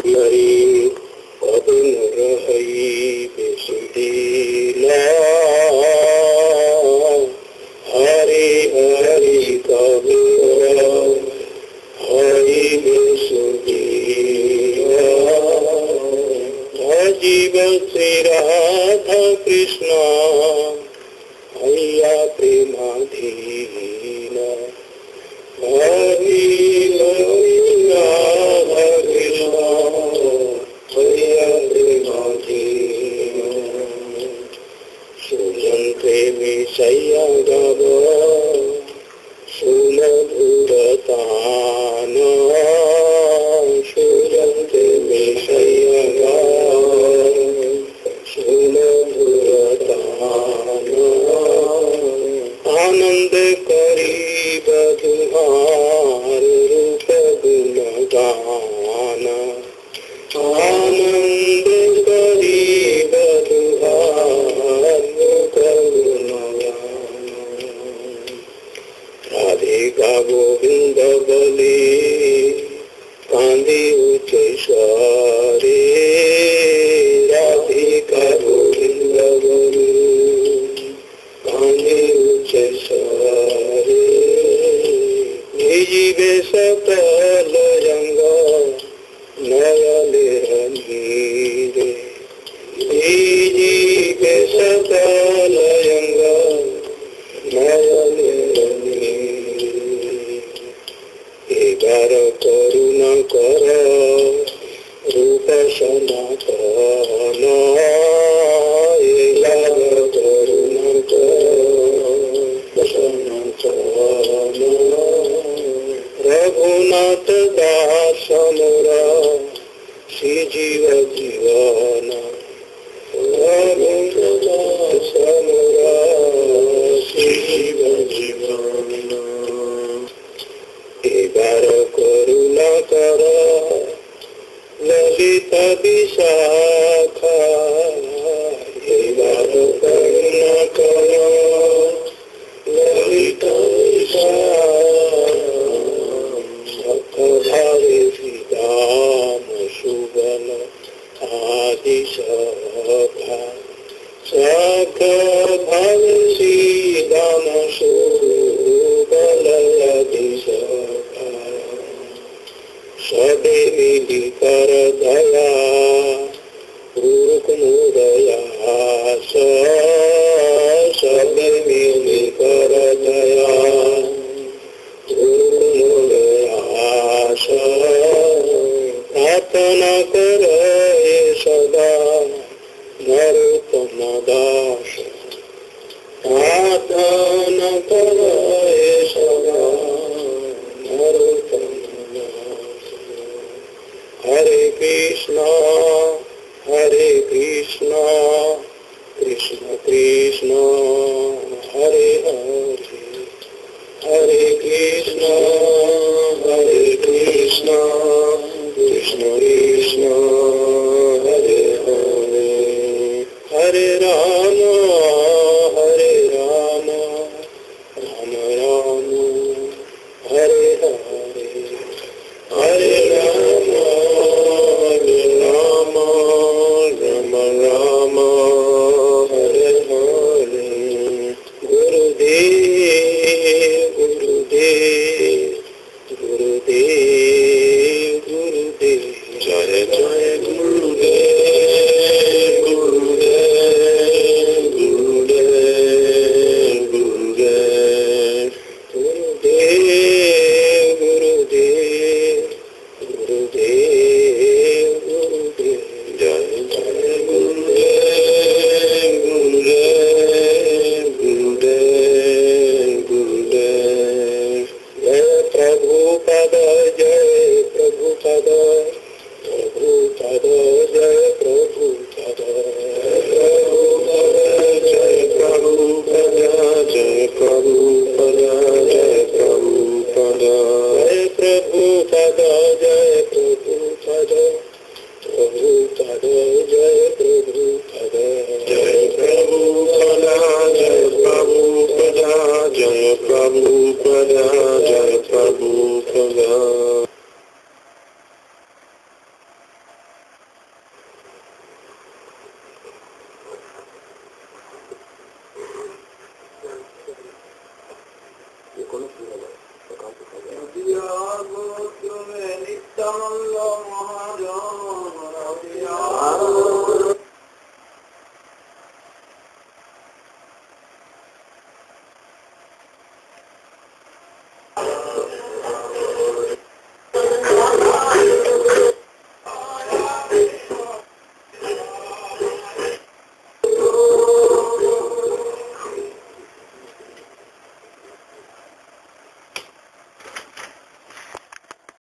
Mari Abhinarahai Vesudila Hari Hari Kavira Hari Vesudila Rajiva Sri Radha Krishna Hayya Premadhina Hari Hari Radha Krishna Hayya Premadhina Sujante Visaya Gava Sumadhuratana Sujante Visaya Gava Sumadhuratana आनंद करी बधुहार रूप गुण गाना आनंद करी बधुहार रूप गुण गाना राधिका गोविंद बली कांदी उच्च स्वरे राधिका गोविंद बली कांदी जीवे सकल रंग नयले नीरे जीवे सकल रंग नयले नीरे एगार करुणा कर रूप सनातन एगार करुणा कर रघुनाथ दास मोरा श्री जीव जीवन रघुनाथ दास मोरा श्री जीव जीवन एगार करुणा कर ललित विशाखा एगार करुणा कर ललित भावे श्रीराम सुबन आदि सखा सख भावे श्रीराम सुबल आदि सखा सबे मिली कर दया पूर्वक मुदया सबे मिली कर दया प्रार्थना करे सदा नरोत्तम दास प्रार्थना करे सदा नरोत्तम दास हरे कृष्णा कृष्ण कृष्ण हरे हरे हरे कृष्णा कृष्ण कृष्ण हरे हरे हरे राम राम राम हरे हरे हरे राम राम हरे हरे गुरुदेव जय जय गुरुदेव ये conosciuto da quanto fa Nityananda Mahajana